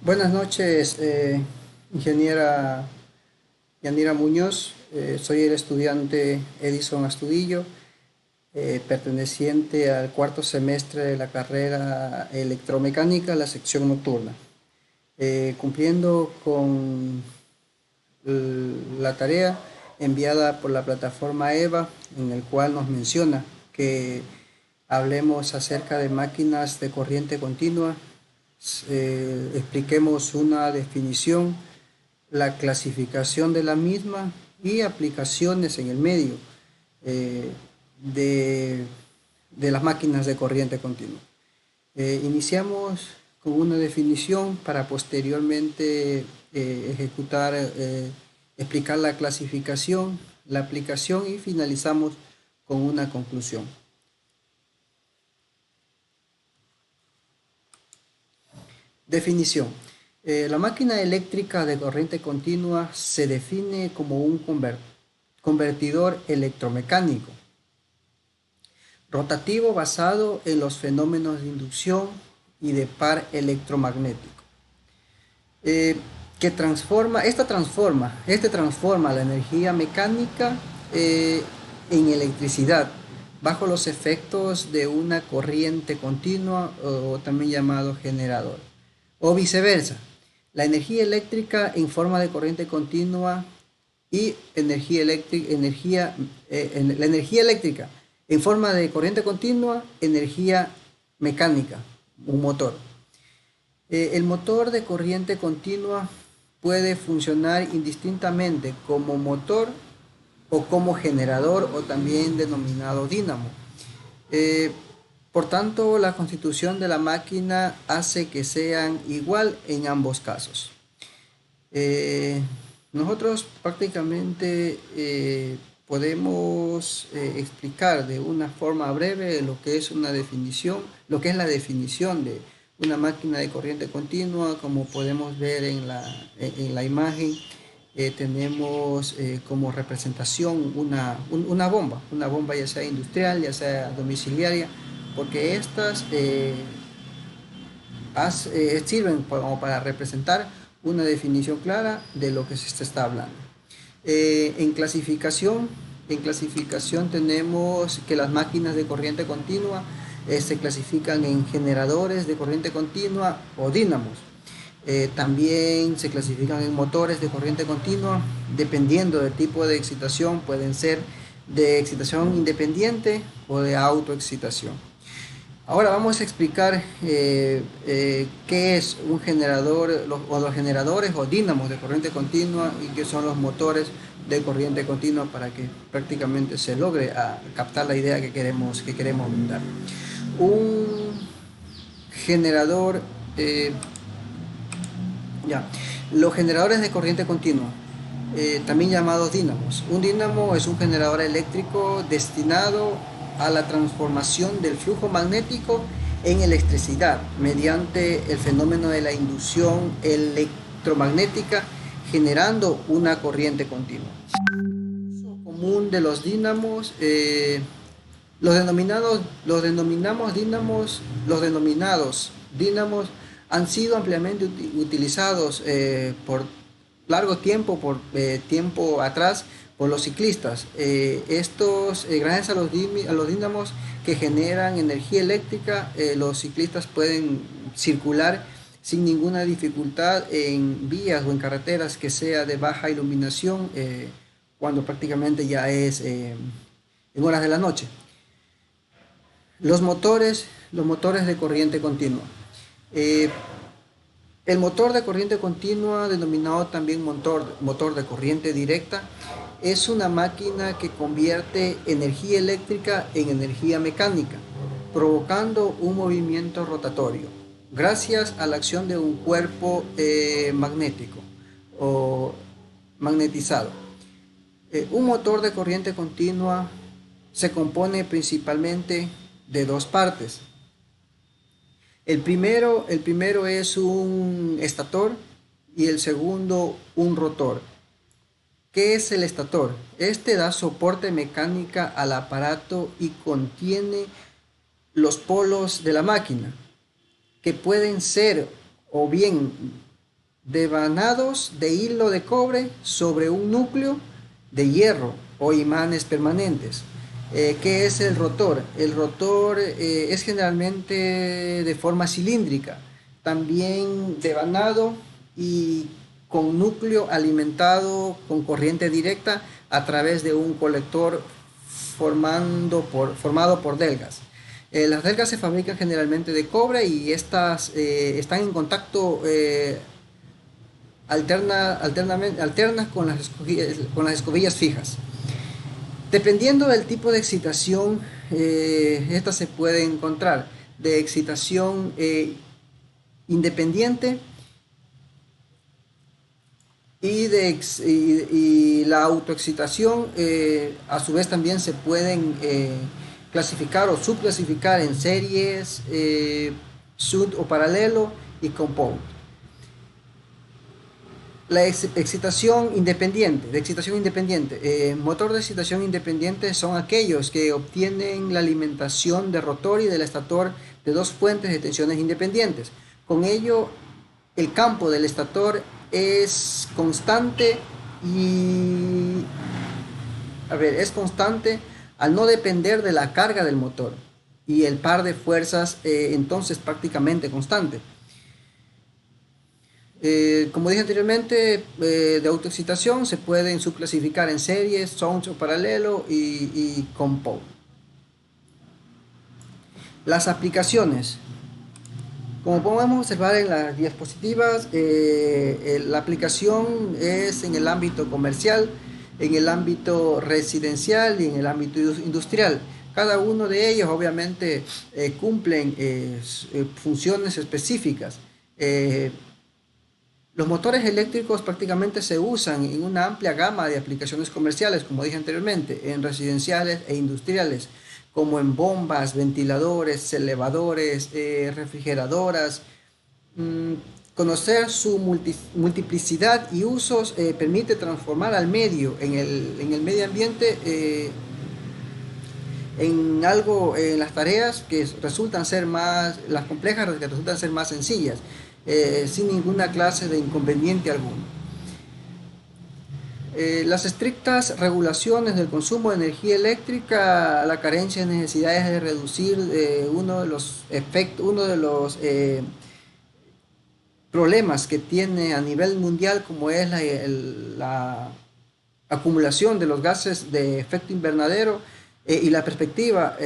Buenas noches, ingeniera Yanira Muñoz. Soy el estudiante Edison Astudillo, perteneciente al cuarto semestre de la carrera electromecánica, la sección nocturna. Cumpliendo con la tarea enviada por la plataforma EVA, en el cual nos menciona que hablemos acerca de máquinas de corriente continua, expliquemos una definición, la clasificación de la misma y aplicaciones en el medio eh, de, de las máquinas de corriente continua. Iniciamos con una definición para posteriormente explicar la clasificación, la aplicación y finalizamos con una conclusión. Definición. La máquina eléctrica de corriente continua se define como un convertidor electromecánico rotativo basado en los fenómenos de inducción y de par electromagnético. Que transforma la energía mecánica en electricidad bajo los efectos de una corriente continua o también llamado generador. O viceversa, la energía eléctrica en forma de corriente continua y la energía eléctrica en forma de corriente continua, energía mecánica, un motor. El motor de corriente continua puede funcionar indistintamente como motor o como generador o también denominado dínamo. Por tanto, la constitución de la máquina hace que sean igual en ambos casos. Nosotros prácticamente podemos explicar de una forma breve lo que es una definición, lo que es la definición de una máquina de corriente continua. Como podemos ver en la imagen, tenemos como representación una bomba ya sea industrial, ya sea domiciliaria, porque estas sirven como para representar una definición clara de lo que se está hablando. En clasificación tenemos que las máquinas de corriente continua se clasifican en generadores de corriente continua o dínamos. También se clasifican en motores de corriente continua, dependiendo del tipo de excitación, pueden ser de excitación independiente o de autoexcitación. Ahora vamos a explicar qué es un generador o los generadores o dínamos de corriente continua y qué son los motores de corriente continua para que prácticamente se logre captar la idea que queremos dar. Un generador, los generadores de corriente continua, también llamados dínamos. Un dínamo es un generador eléctrico destinado a la transformación del flujo magnético en electricidad mediante el fenómeno de la inducción electromagnética, generando una corriente continua. El uso común de los dínamos, los denominados dínamos han sido ampliamente utilizados por largo tiempo, tiempo atrás, por los ciclistas. Gracias a los dínamos que generan energía eléctrica, los ciclistas pueden circular sin ninguna dificultad en vías o en carreteras que sea de baja iluminación, cuando prácticamente ya es en horas de la noche. Los motores de corriente continua. El motor de corriente continua, denominado también motor de corriente directa, es una máquina que convierte energía eléctrica en energía mecánica, provocando un movimiento rotatorio, gracias a la acción de un cuerpo magnético o magnetizado. Un motor de corriente continua se compone principalmente de dos partes. El primero es un estator y el segundo un rotor. ¿Qué es el estator? Este da soporte mecánica al aparato y contiene los polos de la máquina, que pueden ser o bien devanados de hilo de cobre sobre un núcleo de hierro o imanes permanentes. ¿Qué es el rotor? El rotor es generalmente de forma cilíndrica, también devanado y con núcleo alimentado con corriente directa a través de un colector formado por delgas. Las delgas se fabrican generalmente de cobre y estas están en contacto alternas con las escobillas fijas. Dependiendo del tipo de excitación, esta se puede encontrar de excitación independiente y la autoexcitación. A su vez también se pueden clasificar o subclasificar en series, shunt o paralelo y compound. La excitación independiente, motor de excitación independiente son aquellos que obtienen la alimentación de rotor y del estator de dos fuentes de tensiones independientes. Con ello, el campo del estator es constante al no depender de la carga del motor, y el par de fuerzas entonces prácticamente constante. Como dije anteriormente, de autoexcitación se pueden subclasificar en series, shunt o paralelo y compound. Las aplicaciones. Como podemos observar en las diapositivas, la aplicación es en el ámbito comercial, en el ámbito residencial y en el ámbito industrial. Cada uno de ellos obviamente cumplen funciones específicas. Los motores eléctricos prácticamente se usan en una amplia gama de aplicaciones comerciales, como dije anteriormente, en residenciales e industriales, como en bombas, ventiladores, elevadores, refrigeradoras. Conocer su multiplicidad y usos permite transformar al medio, en el medio ambiente, en las tareas que resultan ser las complejas que resultan ser más sencillas, sin ninguna clase de inconveniente alguno. Las estrictas regulaciones del consumo de energía eléctrica, la carencia de necesidades de reducir uno de los problemas que tiene a nivel mundial, como es la acumulación de los gases de efecto invernadero, y la perspectiva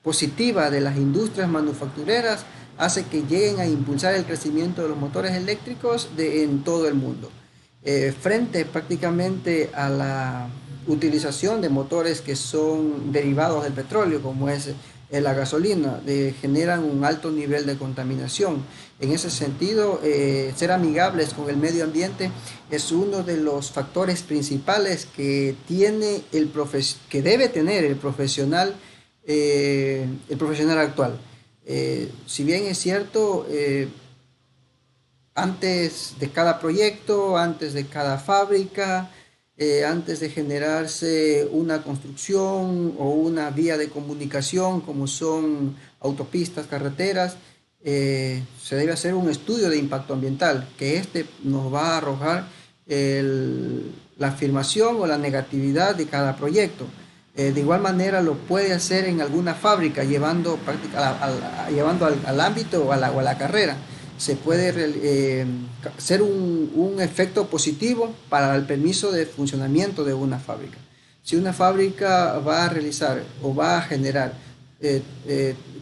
positiva de las industrias manufactureras, hace que lleguen a impulsar el crecimiento de los motores eléctricos en todo el mundo. Frente prácticamente a la utilización de motores que son derivados del petróleo, como es la gasolina, generan un alto nivel de contaminación. En ese sentido, ser amigables con el medio ambiente es uno de los factores principales que debe tener el profesional actual. Si bien es cierto, antes de cada proyecto, antes de cada fábrica, antes de generarse una construcción o una vía de comunicación, como son autopistas, carreteras, se debe hacer un estudio de impacto ambiental, que nos va a arrojar la afirmación o la negatividad de cada proyecto. De igual manera lo puede hacer en alguna fábrica, llevando al ámbito o a la carrera. Se puede hacer un efecto positivo para el permiso de funcionamiento de una fábrica. Si una fábrica va a realizar o va a generar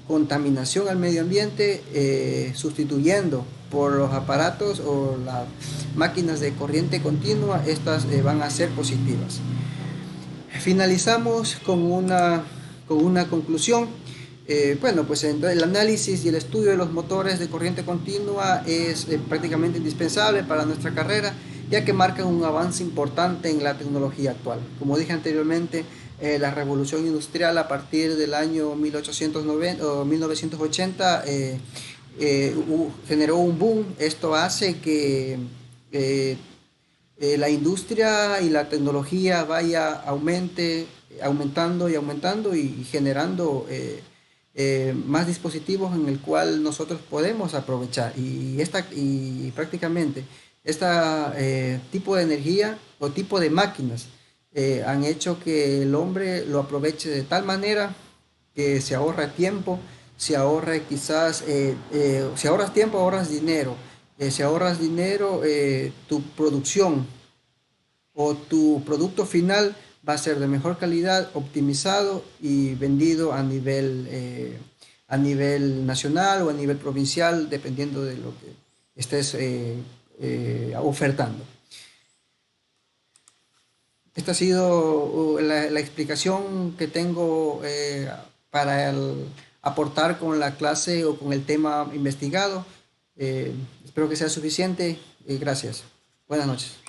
contaminación al medio ambiente, sustituyendo por los aparatos o las máquinas de corriente continua, estas van a ser positivas. Finalizamos con una conclusión. Pues el análisis y el estudio de los motores de corriente continua es prácticamente indispensable para nuestra carrera, ya que marcan un avance importante en la tecnología actual. Como dije anteriormente, la revolución industrial a partir del año 1890 o 1980 generó un boom. Esto hace que la industria y la tecnología vaya aumentando y generando más dispositivos en el cual nosotros podemos aprovechar, y prácticamente Este tipo de energía o tipo de máquinas han hecho que el hombre lo aproveche de tal manera que se ahorra tiempo, se ahorra quizás, si ahorras tiempo, ahorras dinero. Si ahorras dinero, tu producción o tu producto final va a ser de mejor calidad, optimizado y vendido a nivel nacional o a nivel provincial, dependiendo de lo que estés ofertando. Esta ha sido la explicación que tengo para aportar con la clase o con el tema investigado. Espero que sea suficiente y gracias. Buenas noches.